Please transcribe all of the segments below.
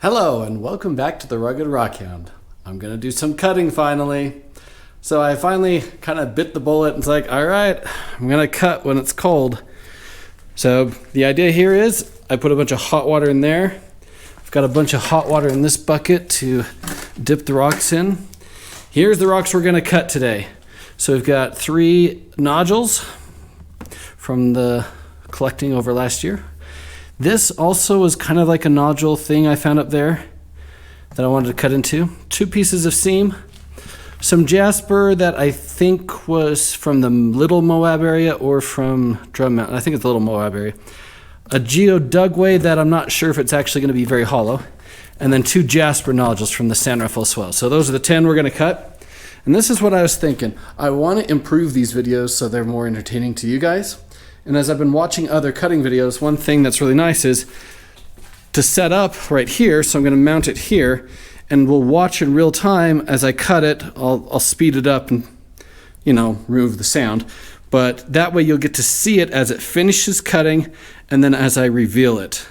Hello and welcome back to the Rugged Rockhound. I'm gonna do some cutting finally. So I finally kind of bit the bullet and it's like, all right, I'm gonna cut when it's cold. So the idea here is I put a bunch of hot water in there. I've got a bunch of hot water in this bucket to dip the rocks in. Here's the rocks we're gonna cut today. So we've got 3 nodules from the collecting over last year. This also is kind of like a nodule thing I found up there that I wanted to cut into. 2 pieces of seam, some jasper that I think was from the Little Moab area or from Drum Mountain. I think it's the Little Moab area. A geode dugway that I'm not sure if it's actually going to be very hollow. And then 2 jasper nodules from the San Rafael swell. So those are the 10 we're going to cut. And this is what I was thinking. I want to improve these videos so they're more entertaining to you guys. And as I've been watching other cutting videos, one thing that's really nice is to set up right here. So I'm going to mount it here and we'll watch in real time as I cut it. I'll speed it up and, remove the sound. But that way you'll get to see it as it finishes cutting and then as I reveal it.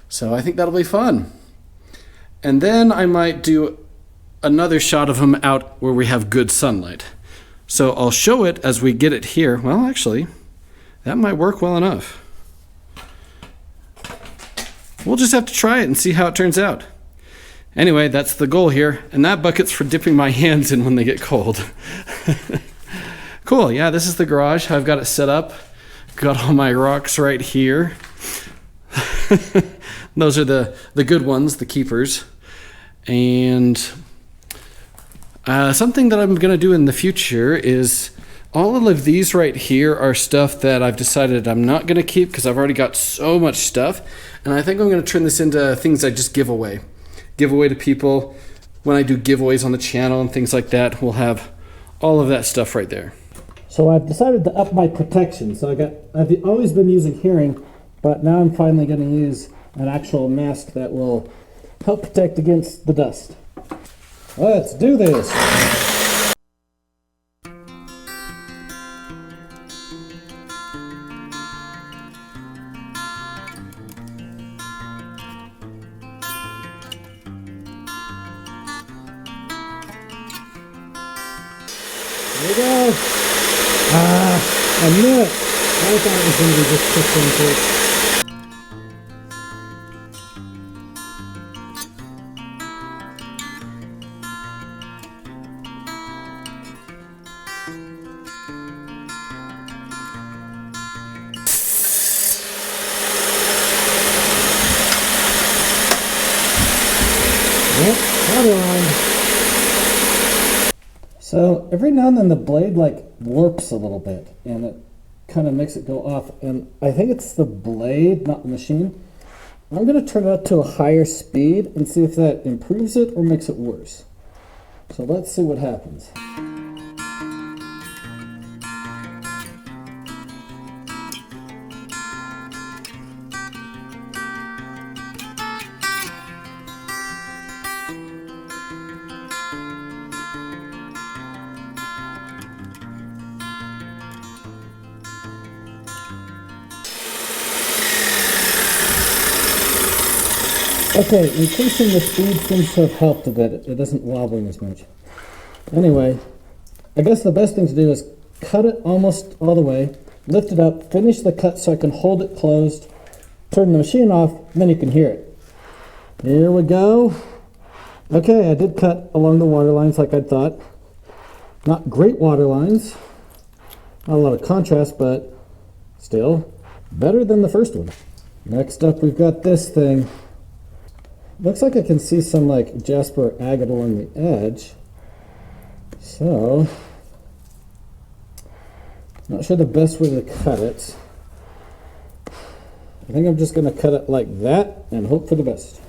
So I think that'll be fun. And then I might do another shot of them out where we have good sunlight. So I'll show it as we get it here. Well, actually, that might work well enough. We'll just have to try it and see how it turns out. Anyway, that's the goal here. And that bucket's for dipping my hands in when they get cold. Cool, yeah, this is the garage. I've got it set up. Got all my rocks right here. Those are the good ones, the keepers. And something that I'm going to do in the future is all of these right here are stuff that I've decided I'm not going to keep because I've already got so much stuff. And I think I'm going to turn this into things I just give away. Give away to people. When I do giveaways on the channel and things like that, we'll have all of that stuff right there. So I've decided to up my protection. So I've always been using hearing, but now I'm finally going to use an actual mask that will help protect against the dust. Let's do this. Here we go. I knew it. I thought it was going to be just pushed into it. Yep, water line. So every now and then the blade warps a little bit and it kind of makes it go off, and I think it's the blade, not the machine. I'm going to turn it up to a higher speed and see if that improves it or makes it worse. So let's see what happens. Okay, increasing the speed seems to have helped a bit. It doesn't wobbling as much. Anyway, I guess the best thing to do is cut it almost all the way, lift it up, finish the cut so I can hold it closed, turn the machine off, and then you can hear it. Here we go. Okay, I did cut along the water lines like I thought. Not great water lines. Not a lot of contrast, but still better than the first one. Next up, we've got this thing. Looks like I can see some jasper agate along the edge. So, not sure the best way to cut it. I think I'm just going to cut it like that and hope for the best.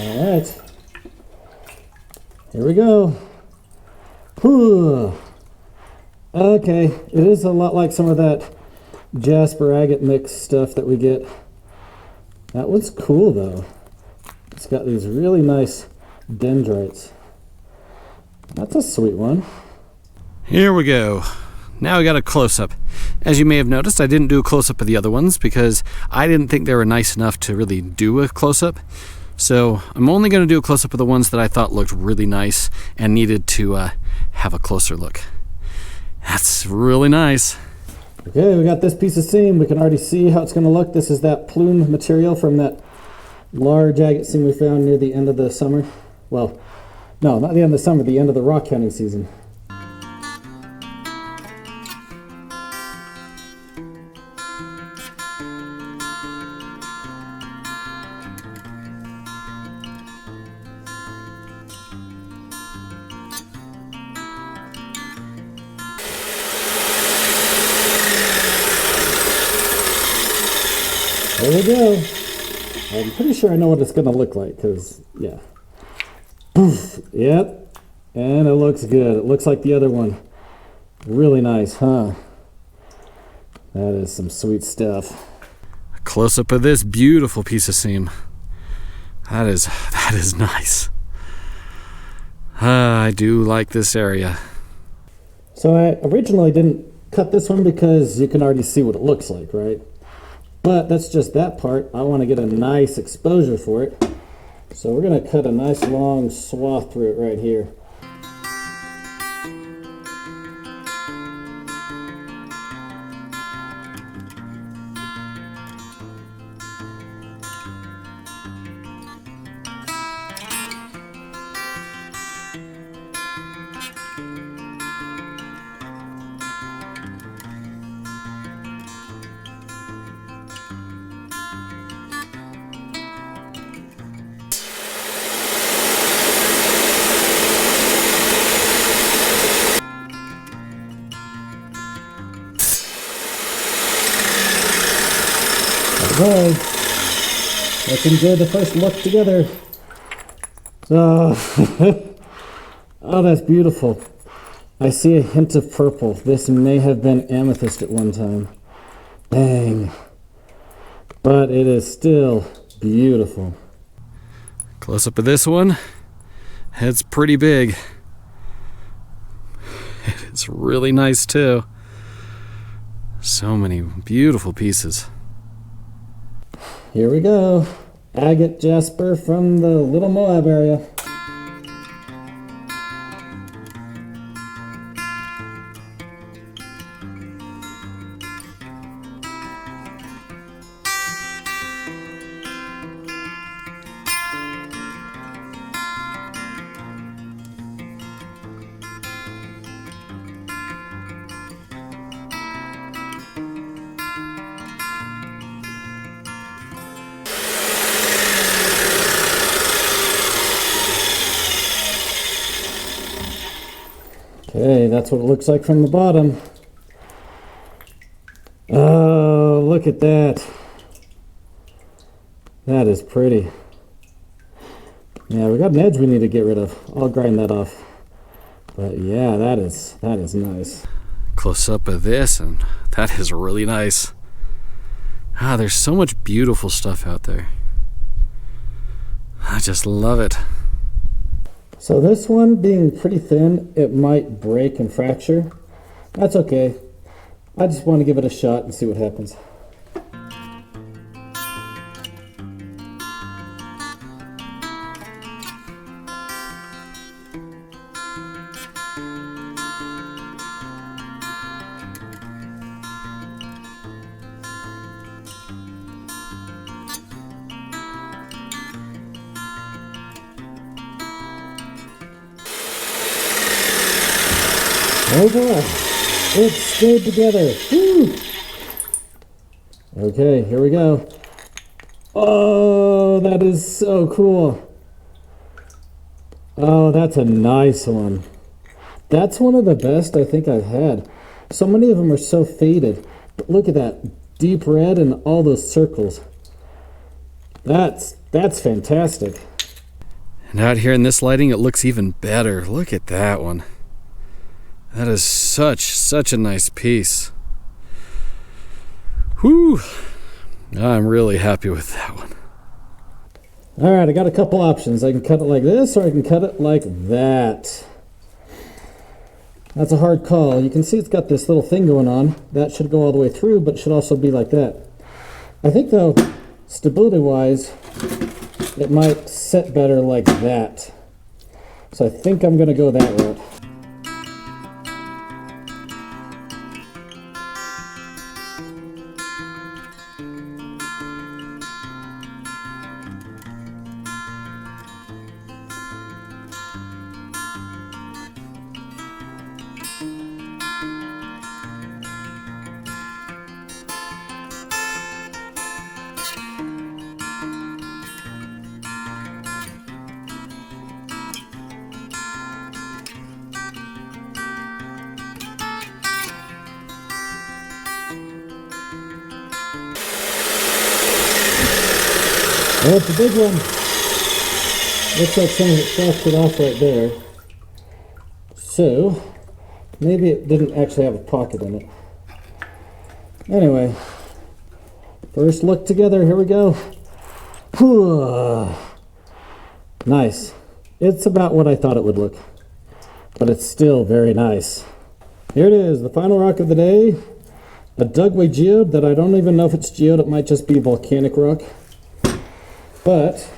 All right, here we go. Whew. Okay. okay. It is a lot like some of that jasper agate mix stuff that we get. That one's cool though. It's got these really nice dendrites. That's a sweet one. Here we go. Now we got a close-up. As you may have noticed, I didn't do a close-up of the other ones because I didn't think they were nice enough to really do a close-up. So I'm only going to do a close-up of the ones that I thought looked really nice and needed to have a closer look. That's really nice. Okay, we got this piece of seam. We can already see how it's going to look. This is that plume material from that large agate seam we found near the end of the summer. Well, no, not the end of the summer, the end of the rock counting season. There we go. I'm pretty sure I know what it's going to look like, because, yeah. Poof. Yep. And it looks good. It looks like the other one. Really nice, huh? That is some sweet stuff. A close-up of this beautiful piece of seam. That is nice. I do like this area. So I originally didn't cut this one because you can already see what it looks like, right? But that's just that part. I want to get a nice exposure for it. So we're going to cut a nice long swath through it right here. Alright, let's enjoy the first look together. Oh, oh, that's beautiful. I see a hint of purple. This may have been amethyst at one time. Dang. But it is still beautiful. Close up of this one. Head's pretty big. It's really nice too. So many beautiful pieces. Here we go. Agate jasper from the Little Moab area. Okay, that's what it looks like from the bottom. Oh, look at that. That is pretty. Yeah, we got an edge we need to get rid of. I'll grind that off. But yeah, that is nice. Close up of this, and that is really nice. Ah, there's so much beautiful stuff out there. I just love it. So this one being pretty thin, it might break and fracture. That's okay. I just want to give it a shot and see what happens. Oh boy, it stayed together. Woo! Okay, here we go. Oh, that is so cool. Oh, that's a nice one. That's one of the best I think I've had. So many of them are so faded. But look at that deep red and all those circles. That's fantastic. And out here in this lighting, it looks even better. Look at that one. That is such a nice piece. Whew. I'm really happy with that one. All right, I got a couple options. I can cut it like this, or I can cut it like that. That's a hard call. You can see it's got this little thing going on. That should go all the way through, but it should also be like that. I think, though, stability-wise, it might set better like that. So I think I'm going to go that route. Well, it's a big one. Looks like some of it fractured off right there. So, maybe it didn't actually have a pocket in it. Anyway, first look together. Here we go. Nice. It's about what I thought it would look, but it's still very nice. Here it is, the final rock of the day. A Dugway geode that I don't even know if it's geode. It might just be volcanic rock. But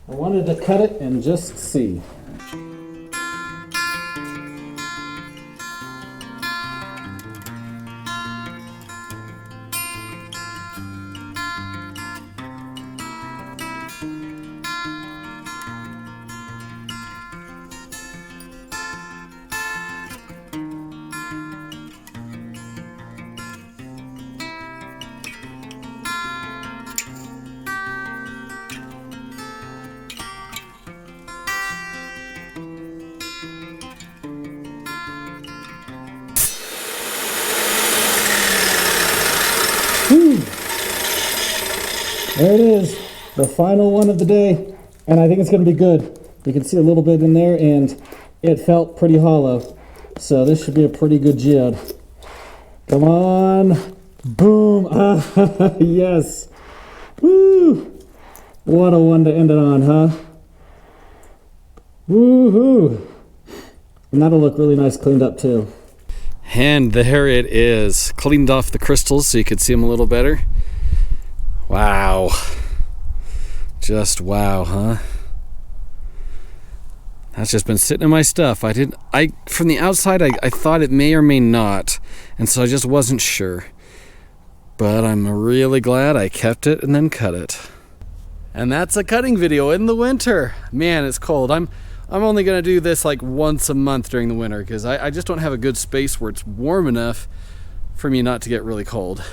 I wanted to cut it and just see. There it is, the final one of the day, and I think it's going to be good. You can see a little bit in there, and it felt pretty hollow, so this should be a pretty good geode. Come on, boom, yes, woo, what a one to end it on, huh? Woohoo, and that'll look really nice cleaned up too. And there it is, cleaned off the crystals so you could see them a little better. Wow. Just wow, huh? That's just been sitting in my stuff. From the outside, I thought it may or may not, and so I just wasn't sure. But I'm really glad I kept it and then cut it. And that's a cutting video in the winter. Man, it's cold. I'm only gonna do this like once a month during the winter because I just don't have a good space where it's warm enough for me not to get really cold.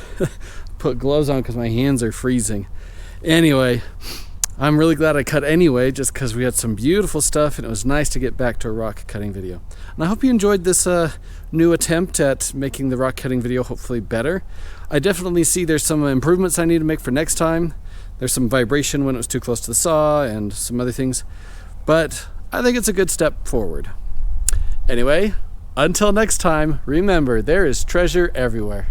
Put gloves on because my hands are freezing. Anyway, I'm really glad I cut anyway, just because we had some beautiful stuff and it was nice to get back to a rock cutting video. And I hope you enjoyed this new attempt at making the rock cutting video hopefully better. I definitely see there's some improvements I need to make for next time. There's some vibration when it was too close to the saw and some other things, but I think it's a good step forward. Anyway, until next time, remember, there is treasure everywhere.